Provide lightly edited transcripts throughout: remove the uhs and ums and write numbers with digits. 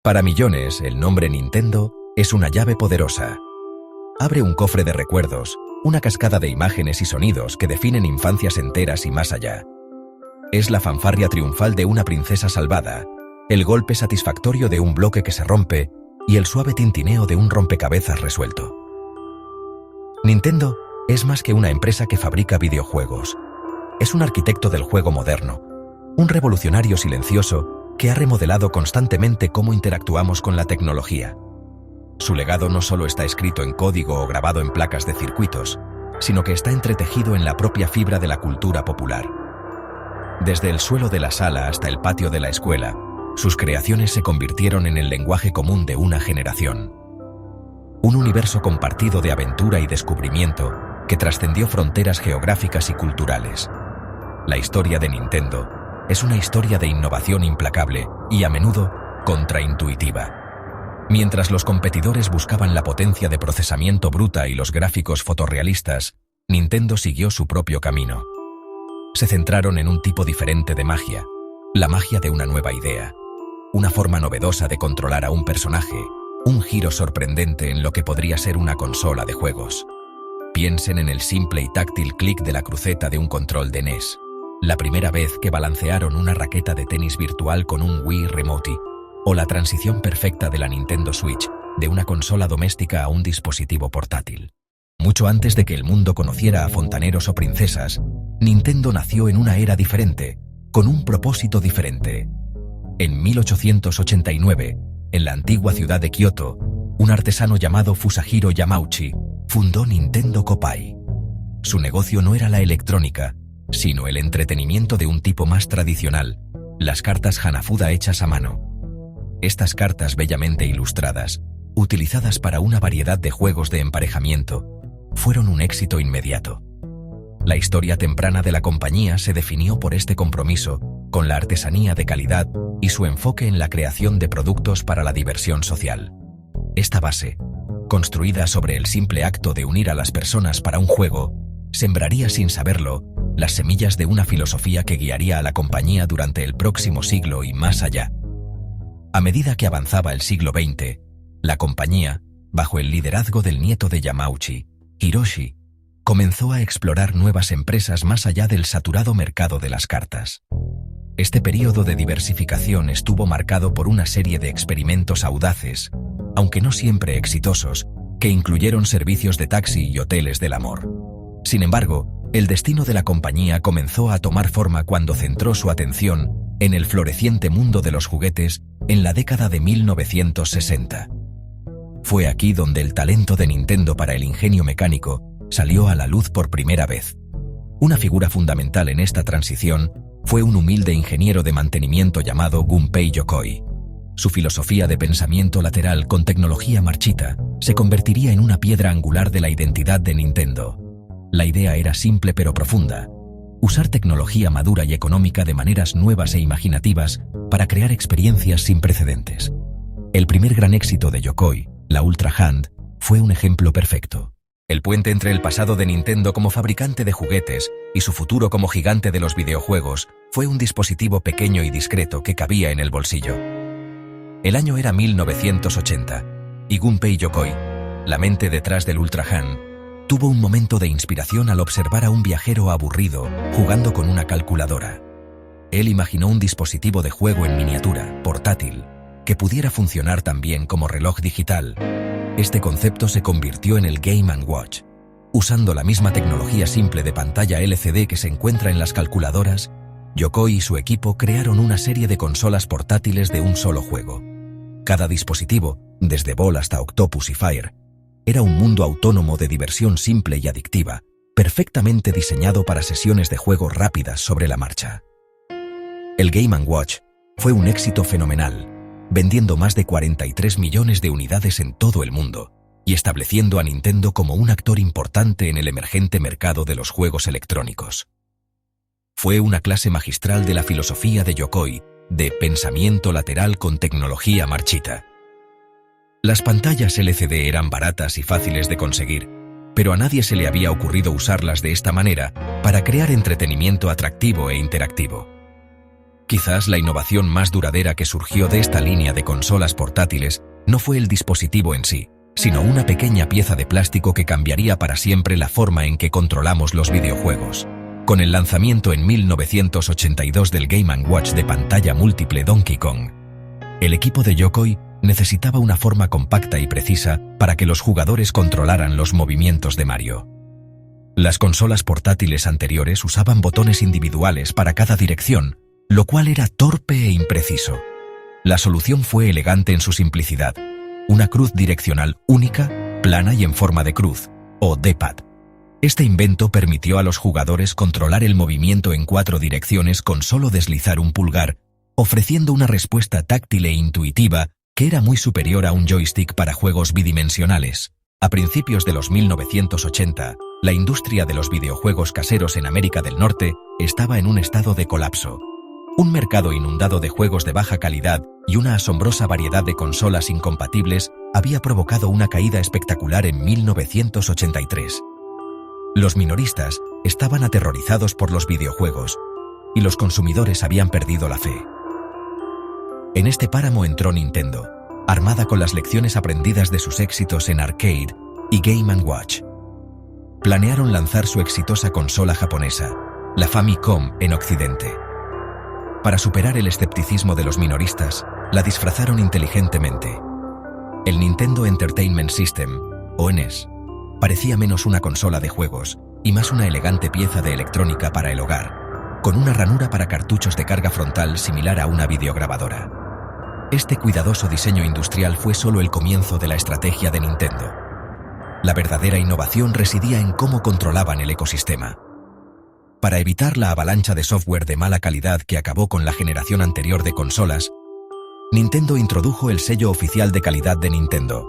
Para millones, el nombre Nintendo es una llave poderosa. Abre un cofre de recuerdos, una cascada de imágenes y sonidos que definen infancias enteras y más allá. Es la fanfarria triunfal de una princesa salvada, el golpe satisfactorio de un bloque que se rompe y el suave tintineo de un rompecabezas resuelto. Nintendo es más que una empresa que fabrica videojuegos. Es un arquitecto del juego moderno, un revolucionario silencioso que ha remodelado constantemente cómo interactuamos con la tecnología. Su legado no solo está escrito en código o grabado en placas de circuitos, sino que está entretejido en la propia fibra de la cultura popular. Desde el suelo de la sala hasta el patio de la escuela, sus creaciones se convirtieron en el lenguaje común de una generación. Un universo compartido de aventura y descubrimiento que trascendió fronteras geográficas y culturales. La historia de Nintendo es una historia de innovación implacable y, a menudo, contraintuitiva. Mientras los competidores buscaban la potencia de procesamiento bruta y los gráficos fotorrealistas, Nintendo siguió su propio camino. Se centraron en un tipo diferente de magia, la magia de una nueva idea, una forma novedosa de controlar a un personaje, un giro sorprendente en lo que podría ser una consola de juegos. Piensen en el simple y táctil clic de la cruceta de un control de NES, la primera vez que balancearon una raqueta de tenis virtual con un Wii Remote, o la transición perfecta de la Nintendo Switch, de una consola doméstica a un dispositivo portátil. Mucho antes de que el mundo conociera a fontaneros o princesas, Nintendo nació en una era diferente, con un propósito diferente. En 1889, en la antigua ciudad de Kioto, un artesano llamado Fusajiro Yamauchi fundó Nintendo Koppai. Su negocio no era la electrónica, sino el entretenimiento de un tipo más tradicional, las cartas Hanafuda hechas a mano. Estas cartas bellamente ilustradas, utilizadas para una variedad de juegos de emparejamiento, fueron un éxito inmediato. La historia temprana de la compañía se definió por este compromiso con la artesanía de calidad y su enfoque en la creación de productos para la diversión social. Esta base, construida sobre el simple acto de unir a las personas para un juego, sembraría sin saberlo las semillas de una filosofía que guiaría a la compañía durante el próximo siglo y más allá. A medida que avanzaba el siglo XX, la compañía, bajo el liderazgo del nieto de Yamauchi, Hiroshi, comenzó a explorar nuevas empresas más allá del saturado mercado de las cartas. Este período de diversificación estuvo marcado por una serie de experimentos audaces, aunque no siempre exitosos, que incluyeron servicios de taxi y hoteles del amor. Sin embargo, el destino de la compañía comenzó a tomar forma cuando centró su atención en el floreciente mundo de los juguetes en la década de 1960. Fue aquí donde el talento de Nintendo para el ingenio mecánico salió a la luz por primera vez. Una figura fundamental en esta transición fue un humilde ingeniero de mantenimiento llamado Gunpei Yokoi. Su filosofía de pensamiento lateral con tecnología marchita se convertiría en una piedra angular de la identidad de Nintendo. La idea era simple pero profunda: usar tecnología madura y económica de maneras nuevas e imaginativas para crear experiencias sin precedentes. El primer gran éxito de Yokoi, la Ultra Hand, fue un ejemplo perfecto. El puente entre el pasado de Nintendo como fabricante de juguetes y su futuro como gigante de los videojuegos fue un dispositivo pequeño y discreto que cabía en el bolsillo. El año era 1980, y Gunpei Yokoi, la mente detrás del Ultra Hand, tuvo un momento de inspiración al observar a un viajero aburrido jugando con una calculadora. Él imaginó un dispositivo de juego en miniatura, portátil, que pudiera funcionar también como reloj digital. Este concepto se convirtió en el Game & Watch. Usando la misma tecnología simple de pantalla LCD que se encuentra en las calculadoras, Yokoi y su equipo crearon una serie de consolas portátiles de un solo juego. Cada dispositivo, desde Ball hasta Octopus y Fire, era un mundo autónomo de diversión simple y adictiva, perfectamente diseñado para sesiones de juego rápidas sobre la marcha. El Game & Watch fue un éxito fenomenal, vendiendo más de 43 millones de unidades en todo el mundo y estableciendo a Nintendo como un actor importante en el emergente mercado de los juegos electrónicos. Fue una clase magistral de la filosofía de Yokoi, de pensamiento lateral con tecnología marchita. Las pantallas LCD eran baratas y fáciles de conseguir, pero a nadie se le había ocurrido usarlas de esta manera para crear entretenimiento atractivo e interactivo. Quizás la innovación más duradera que surgió de esta línea de consolas portátiles no fue el dispositivo en sí, sino una pequeña pieza de plástico que cambiaría para siempre la forma en que controlamos los videojuegos. Con el lanzamiento en 1982 del Game & Watch de pantalla múltiple Donkey Kong, el equipo de Yokoi necesitaba una forma compacta y precisa para que los jugadores controlaran los movimientos de Mario. Las consolas portátiles anteriores usaban botones individuales para cada dirección, lo cual era torpe e impreciso. La solución fue elegante en su simplicidad: una cruz direccional única, plana y en forma de cruz, o D-pad. Este invento permitió a los jugadores controlar el movimiento en 4 direcciones con solo deslizar un pulgar, ofreciendo una respuesta táctil e intuitiva que era muy superior a un joystick para juegos bidimensionales. A principios de los 1980, la industria de los videojuegos caseros en América del Norte estaba en un estado de colapso. Un mercado inundado de juegos de baja calidad y una asombrosa variedad de consolas incompatibles había provocado una caída espectacular en 1983. Los minoristas estaban aterrorizados por los videojuegos y los consumidores habían perdido la fe. En este páramo entró Nintendo, armada con las lecciones aprendidas de sus éxitos en arcade y Game & Watch. Planearon lanzar su exitosa consola japonesa, la Famicom, en Occidente. Para superar el escepticismo de los minoristas, la disfrazaron inteligentemente. El Nintendo Entertainment System, o NES, parecía menos una consola de juegos y más una elegante pieza de electrónica para el hogar, con una ranura para cartuchos de carga frontal similar a una videograbadora. Este cuidadoso diseño industrial fue solo el comienzo de la estrategia de Nintendo. La verdadera innovación residía en cómo controlaban el ecosistema. Para evitar la avalancha de software de mala calidad que acabó con la generación anterior de consolas, Nintendo introdujo el sello oficial de calidad de Nintendo.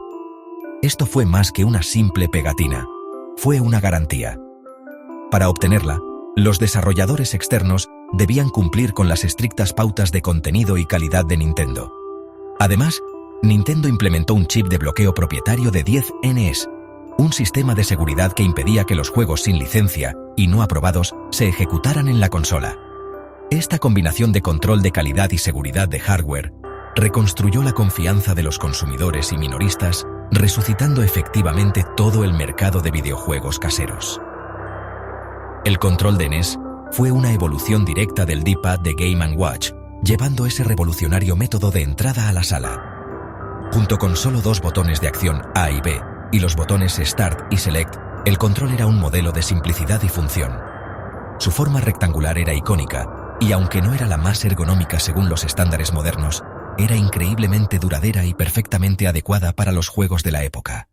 Esto fue más que una simple pegatina, fue una garantía. Para obtenerla, los desarrolladores externos debían cumplir con las estrictas pautas de contenido y calidad de Nintendo. Además, Nintendo implementó un chip de bloqueo propietario de 10 NES, un sistema de seguridad que impedía que los juegos sin licencia y no aprobados se ejecutaran en la consola. Esta combinación de control de calidad y seguridad de hardware reconstruyó la confianza de los consumidores y minoristas, resucitando efectivamente todo el mercado de videojuegos caseros. El control de NES fue una evolución directa del D-pad de Game & Watch, llevando ese revolucionario método de entrada a la sala. Junto con solo 2 botones de acción A y B y los botones Start y Select, el control era un modelo de simplicidad y función. Su forma rectangular era icónica, y aunque no era la más ergonómica según los estándares modernos, era increíblemente duradera y perfectamente adecuada para los juegos de la época.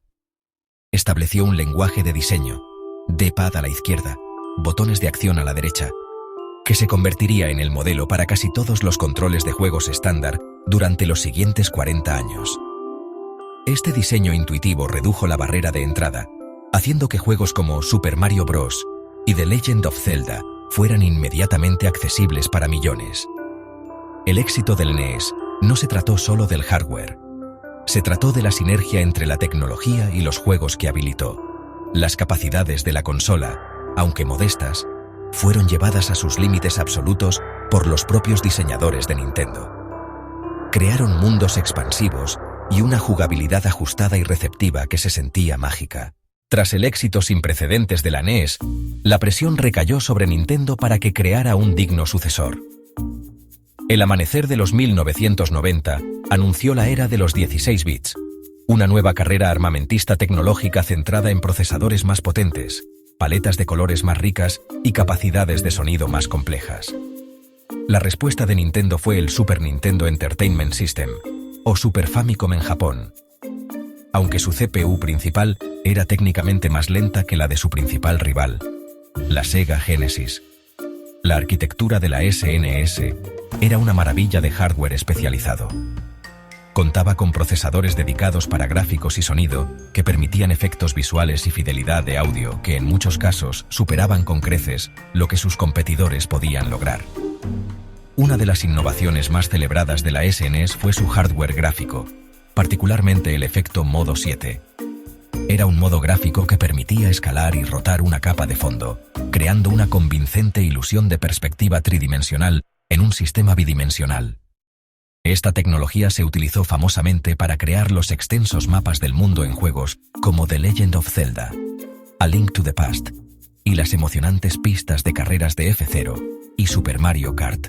Estableció un lenguaje de diseño, D-pad a la izquierda, botones de acción a la derecha, que se convertiría en el modelo para casi todos los controles de juegos estándar durante los siguientes 40 años. Este diseño intuitivo redujo la barrera de entrada, haciendo que juegos como Super Mario Bros. Y The Legend of Zelda fueran inmediatamente accesibles para millones. El éxito del NES no se trató solo del hardware. Se trató de la sinergia entre la tecnología y los juegos que habilitó. Las capacidades de la consola, aunque modestas, fueron llevadas a sus límites absolutos por los propios diseñadores de Nintendo. Crearon mundos expansivos y una jugabilidad ajustada y receptiva que se sentía mágica. Tras el éxito sin precedentes de la NES, la presión recayó sobre Nintendo para que creara un digno sucesor. El amanecer de los 1990 anunció la era de los 16 bits, una nueva carrera armamentista tecnológica centrada en procesadores más potentes, paletas de colores más ricas y capacidades de sonido más complejas. La respuesta de Nintendo fue el Super Nintendo Entertainment System, o Super Famicom en Japón. Aunque su CPU principal era técnicamente más lenta que la de su principal rival, la Sega Genesis. La arquitectura de la SNS era una maravilla de hardware especializado. Contaba con procesadores dedicados para gráficos y sonido que permitían efectos visuales y fidelidad de audio que en muchos casos superaban con creces lo que sus competidores podían lograr. Una de las innovaciones más celebradas de la SNES fue su hardware gráfico, particularmente el efecto Modo 7. Era un modo gráfico que permitía escalar y rotar una capa de fondo, creando una convincente ilusión de perspectiva tridimensional en un sistema bidimensional. Esta tecnología se utilizó famosamente para crear los extensos mapas del mundo en juegos como The Legend of Zelda, A Link to the Past y las emocionantes pistas de carreras de F-Zero y Super Mario Kart.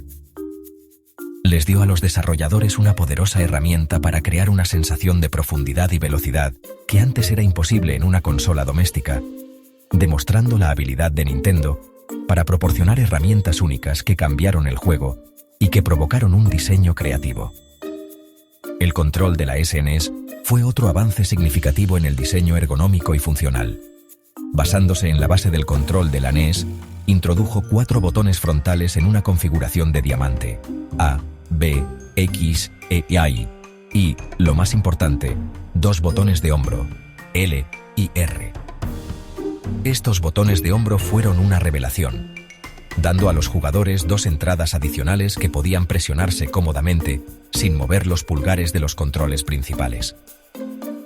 Les dio a los desarrolladores una poderosa herramienta para crear una sensación de profundidad y velocidad que antes era imposible en una consola doméstica, demostrando la habilidad de Nintendo para proporcionar herramientas únicas que cambiaron el juego y que provocaron un diseño creativo. El control de la SNES fue otro avance significativo en el diseño ergonómico y funcional. Basándose en la base del control de la NES, introdujo 4 botones frontales en una configuración de diamante: A, B, X, E y, lo más importante, 2 botones de hombro, L y R. Estos botones de hombro fueron una revelación, dando a los jugadores 2 entradas adicionales que podían presionarse cómodamente sin mover los pulgares de los controles principales.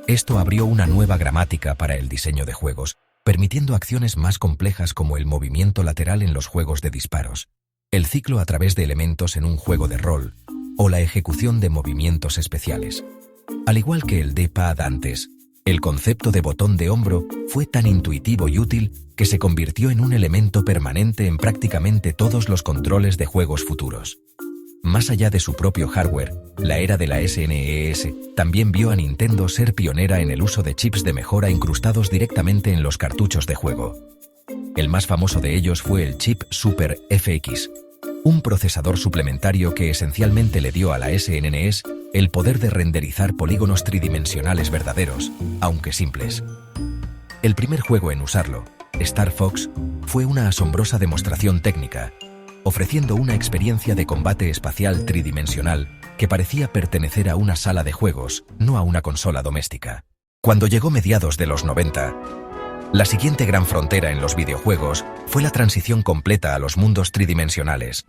Esto abrió una nueva gramática para el diseño de juegos, permitiendo acciones más complejas como el movimiento lateral en los juegos de disparos, el ciclo a través de elementos en un juego de rol o la ejecución de movimientos especiales. Al igual que el D-pad antes, el concepto de botón de hombro fue tan intuitivo y útil que se convirtió en un elemento permanente en prácticamente todos los controles de juegos futuros. Más allá de su propio hardware, la era de la SNES también vio a Nintendo ser pionera en el uso de chips de mejora incrustados directamente en los cartuchos de juego. El más famoso de ellos fue el chip Super FX, un procesador suplementario que esencialmente le dio a la SNES el poder de renderizar polígonos tridimensionales verdaderos, aunque simples. El primer juego en usarlo, Star Fox, fue una asombrosa demostración técnica, ofreciendo una experiencia de combate espacial tridimensional que parecía pertenecer a una sala de juegos, no a una consola doméstica. Cuando llegó mediados de los 90, la siguiente gran frontera en los videojuegos fue la transición completa a los mundos tridimensionales.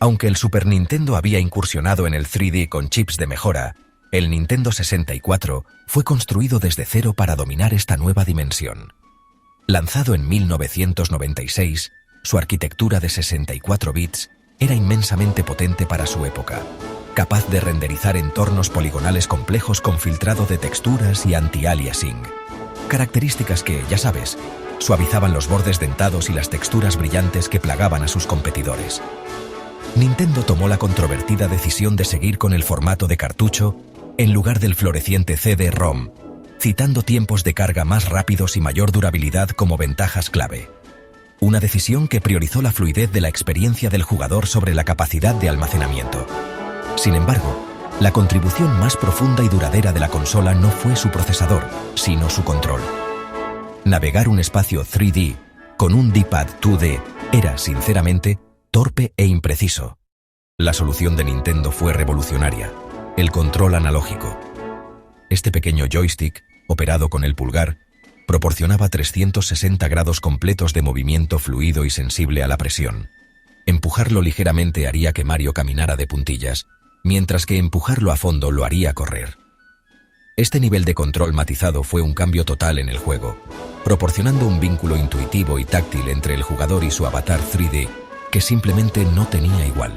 Aunque el Super Nintendo había incursionado en el 3D con chips de mejora, el Nintendo 64 fue construido desde cero para dominar esta nueva dimensión. Lanzado en 1996, su arquitectura de 64 bits era inmensamente potente para su época, capaz de renderizar entornos poligonales complejos con filtrado de texturas y anti-aliasing. Características que, ya sabes, suavizaban los bordes dentados y las texturas brillantes que plagaban a sus competidores. Nintendo tomó la controvertida decisión de seguir con el formato de cartucho en lugar del floreciente CD-ROM, citando tiempos de carga más rápidos y mayor durabilidad como ventajas clave. Una decisión que priorizó la fluidez de la experiencia del jugador sobre la capacidad de almacenamiento. Sin embargo, la contribución más profunda y duradera de la consola no fue su procesador, sino su control. Navegar un espacio 3D con un D-pad 2D era, sinceramente, torpe e impreciso. La solución de Nintendo fue revolucionaria: el control analógico. Este pequeño joystick, operado con el pulgar, proporcionaba 360 grados completos de movimiento fluido y sensible a la presión. Empujarlo ligeramente haría que Mario caminara de puntillas, mientras que empujarlo a fondo lo haría correr. Este nivel de control matizado fue un cambio total en el juego, proporcionando un vínculo intuitivo y táctil entre el jugador y su avatar 3D que simplemente no tenía igual.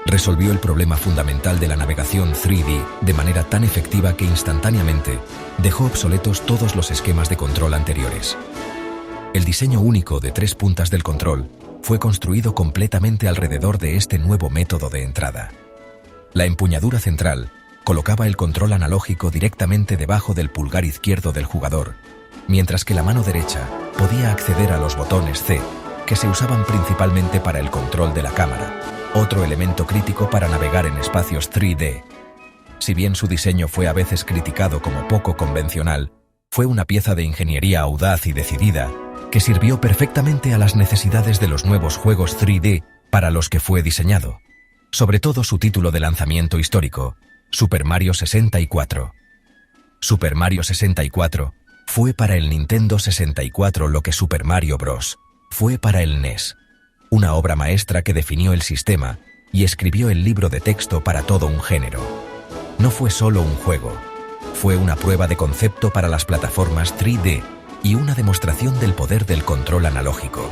Resolvió el problema fundamental de la navegación 3D de manera tan efectiva que instantáneamente dejó obsoletos todos los esquemas de control anteriores. El diseño único de 3 puntas del control fue construido completamente alrededor de este nuevo método de entrada. La empuñadura central colocaba el control analógico directamente debajo del pulgar izquierdo del jugador, mientras que la mano derecha podía acceder a los botones C, que se usaban principalmente para el control de la cámara, otro elemento crítico para navegar en espacios 3D. Si bien su diseño fue a veces criticado como poco convencional, fue una pieza de ingeniería audaz y decidida que sirvió perfectamente a las necesidades de los nuevos juegos 3D para los que fue diseñado. Sobre todo su título de lanzamiento histórico, Super Mario 64. Super Mario 64 fue para el Nintendo 64 lo que Super Mario Bros. Fue para el NES, una obra maestra que definió el sistema y escribió el libro de texto para todo un género. No fue solo un juego, fue una prueba de concepto para las plataformas 3D y una demostración del poder del control analógico.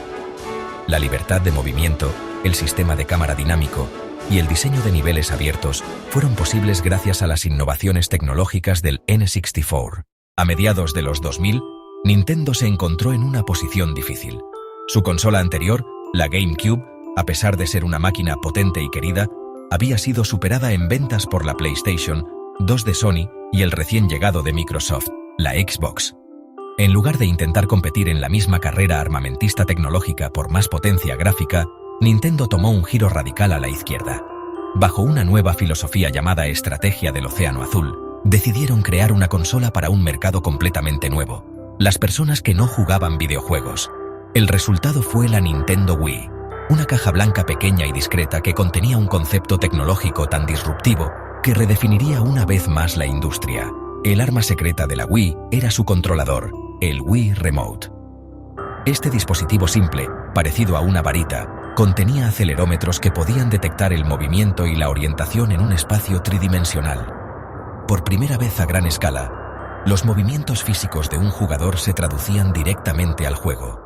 La libertad de movimiento el sistema de cámara dinámico y el diseño de niveles abiertos fueron posibles gracias a las innovaciones tecnológicas del N64. A mediados de los 2000, Nintendo se encontró en una posición difícil. Su consola anterior, la GameCube, a pesar de ser una máquina potente y querida, había sido superada en ventas por la PlayStation 2 de Sony y el recién llegado de Microsoft, la Xbox. En lugar de intentar competir en la misma carrera armamentista tecnológica por más potencia gráfica, Nintendo tomó un giro radical a la izquierda. Bajo una nueva filosofía llamada Estrategia del Océano Azul, decidieron crear una consola para un mercado completamente nuevo: las personas que no jugaban videojuegos. El resultado fue la Nintendo Wii, una caja blanca pequeña y discreta que contenía un concepto tecnológico tan disruptivo que redefiniría una vez más la industria. El arma secreta de la Wii era su controlador, el Wii Remote. Este dispositivo simple, parecido a una varita, contenía acelerómetros que podían detectar el movimiento y la orientación en un espacio tridimensional. Por primera vez a gran escala, los movimientos físicos de un jugador se traducían directamente al juego.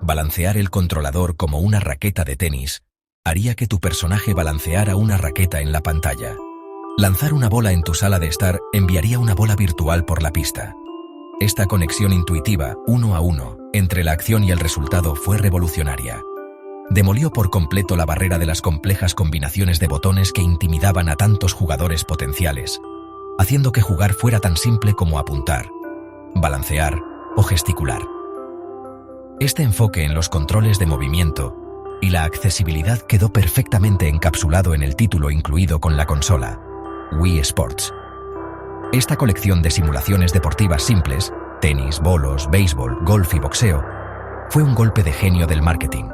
Balancear el controlador como una raqueta de tenis haría que tu personaje balanceara una raqueta en la pantalla. Lanzar una bola en tu sala de estar enviaría una bola virtual por la pista. Esta conexión intuitiva, 1 a 1, entre la acción y el resultado fue revolucionaria. Demolió por completo la barrera de las complejas combinaciones de botones que intimidaban a tantos jugadores potenciales, haciendo que jugar fuera tan simple como apuntar, balancear o gesticular. Este enfoque en los controles de movimiento y la accesibilidad quedó perfectamente encapsulado en el título incluido con la consola, Wii Sports. Esta colección de simulaciones deportivas simples, tenis, bolos, béisbol, golf y boxeo, fue un golpe de genio del marketing.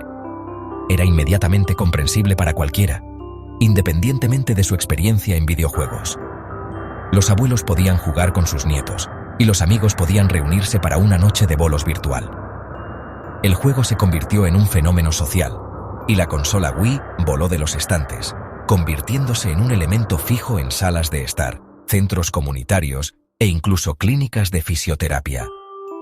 Era inmediatamente comprensible para cualquiera, independientemente de su experiencia en videojuegos. Los abuelos podían jugar con sus nietos y los amigos podían reunirse para una noche de bolos virtual. El juego se convirtió en un fenómeno social y la consola Wii voló de los estantes, convirtiéndose en un elemento fijo en salas de estar, centros comunitarios e incluso clínicas de fisioterapia.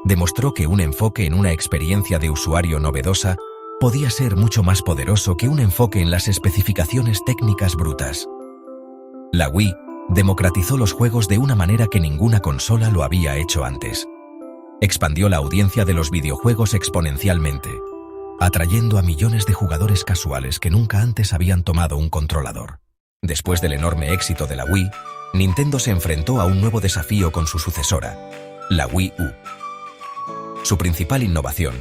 Demostró que un enfoque en una experiencia de usuario novedosa podía ser mucho más poderoso que un enfoque en las especificaciones técnicas brutas. La Wii democratizó los juegos de una manera que ninguna consola lo había hecho antes. Expandió la audiencia de los videojuegos exponencialmente, atrayendo a millones de jugadores casuales que nunca antes habían tomado un controlador. Después del enorme éxito de la Wii, Nintendo se enfrentó a un nuevo desafío con su sucesora, la Wii U. Su principal innovación,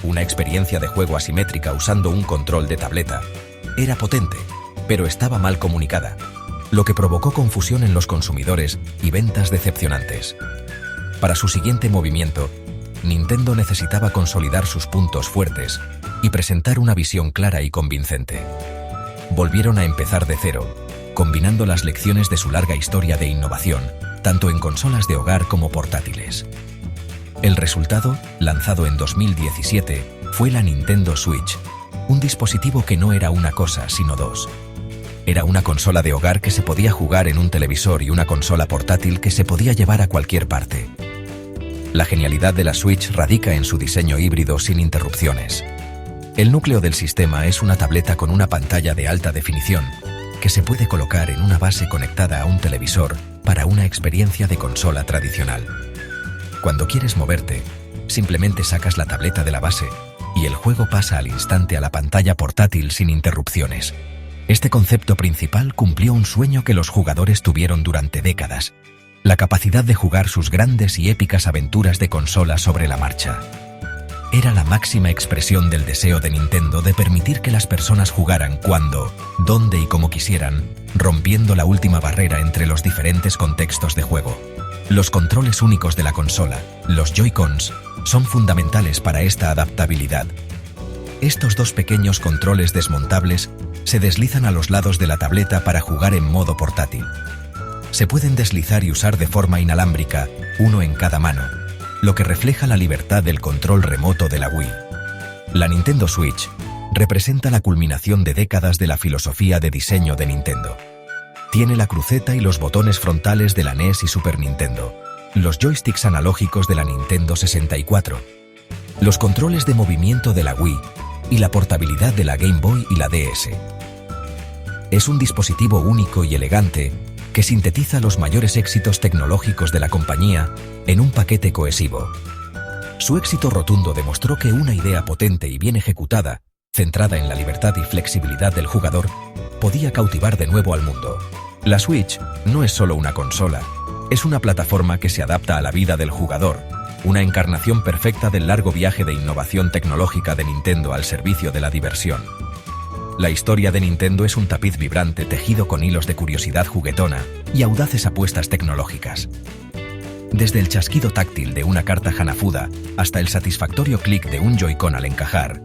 una experiencia de juego asimétrica usando un control de tableta, era potente, pero estaba mal comunicada, lo que provocó confusión en los consumidores y ventas decepcionantes. Para su siguiente movimiento, Nintendo necesitaba consolidar sus puntos fuertes y presentar una visión clara y convincente. Volvieron a empezar de cero, combinando las lecciones de su larga historia de innovación, tanto en consolas de hogar como portátiles. El resultado, lanzado en 2017, fue la Nintendo Switch, un dispositivo que no era una cosa, sino dos. Era una consola de hogar que se podía jugar en un televisor y una consola portátil que se podía llevar a cualquier parte. La genialidad de la Switch radica en su diseño híbrido sin interrupciones. El núcleo del sistema es una tableta con una pantalla de alta definición que se puede colocar en una base conectada a un televisor para una experiencia de consola tradicional. Cuando quieres moverte, simplemente sacas la tableta de la base y el juego pasa al instante a la pantalla portátil sin interrupciones. Este concepto principal cumplió un sueño que los jugadores tuvieron durante décadas: la capacidad de jugar sus grandes y épicas aventuras de consola sobre la marcha. Era la máxima expresión del deseo de Nintendo de permitir que las personas jugaran cuando, dónde y como quisieran, rompiendo la última barrera entre los diferentes contextos de juego. Los controles únicos de la consola, los Joy-Cons, son fundamentales para esta adaptabilidad. Estos dos pequeños controles desmontables se deslizan a los lados de la tableta para jugar en modo portátil. Se pueden deslizar y usar de forma inalámbrica, uno en cada mano, lo que refleja la libertad del control remoto de la Wii. La Nintendo Switch representa la culminación de décadas de la filosofía de diseño de Nintendo. Tiene la cruceta y los botones frontales de la NES y Super Nintendo, los joysticks analógicos de la Nintendo 64, los controles de movimiento de la Wii y la portabilidad de la Game Boy y la DS. Es un dispositivo único y elegante que sintetiza los mayores éxitos tecnológicos de la compañía en un paquete cohesivo. Su éxito rotundo demostró que una idea potente y bien ejecutada, centrada en la libertad y flexibilidad del jugador, podía cautivar de nuevo al mundo. La Switch no es solo una consola, es una plataforma que se adapta a la vida del jugador, una encarnación perfecta del largo viaje de innovación tecnológica de Nintendo al servicio de la diversión. La historia de Nintendo es un tapiz vibrante tejido con hilos de curiosidad juguetona y audaces apuestas tecnológicas. Desde el chasquido táctil de una carta Hanafuda hasta el satisfactorio clic de un Joy-Con al encajar,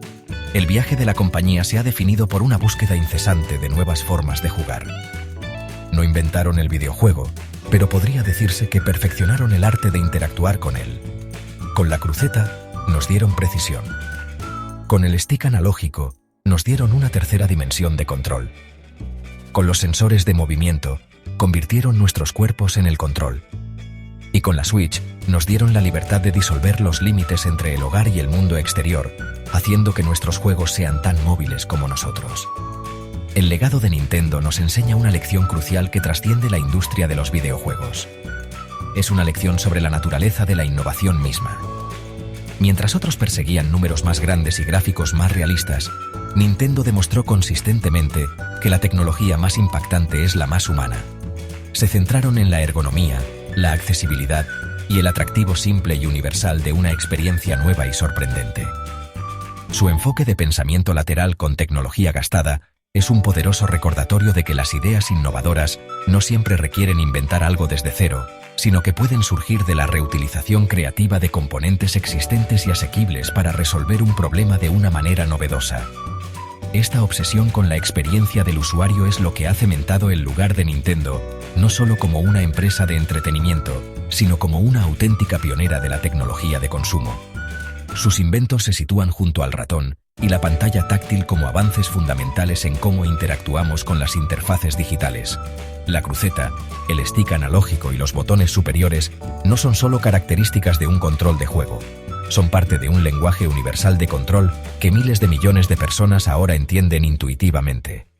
el viaje de la compañía se ha definido por una búsqueda incesante de nuevas formas de jugar. No inventaron el videojuego, pero podría decirse que perfeccionaron el arte de interactuar con él. Con la cruceta nos dieron precisión. Con el stick analógico nos dieron una tercera dimensión de control. Con los sensores de movimiento convirtieron nuestros cuerpos en el control. Y con la Switch nos dieron la libertad de disolver los límites entre el hogar y el mundo exterior, haciendo que nuestros juegos sean tan móviles como nosotros. El legado de Nintendo nos enseña una lección crucial que trasciende la industria de los videojuegos. Es una lección sobre la naturaleza de la innovación misma. Mientras otros perseguían números más grandes y gráficos más realistas, Nintendo demostró consistentemente que la tecnología más impactante es la más humana. Se centraron en la ergonomía, la accesibilidad y el atractivo simple y universal de una experiencia nueva y sorprendente. Su enfoque de pensamiento lateral con tecnología gastada es un poderoso recordatorio de que las ideas innovadoras no siempre requieren inventar algo desde cero, sino que pueden surgir de la reutilización creativa de componentes existentes y asequibles para resolver un problema de una manera novedosa. Esta obsesión con la experiencia del usuario es lo que ha cementado el lugar de Nintendo, no solo como una empresa de entretenimiento, sino como una auténtica pionera de la tecnología de consumo. Sus inventos se sitúan junto al ratón y la pantalla táctil como avances fundamentales en cómo interactuamos con las interfaces digitales. La cruceta, el stick analógico y los botones superiores no son solo características de un control de juego. Son parte de un lenguaje universal de control que miles de millones de personas ahora entienden intuitivamente.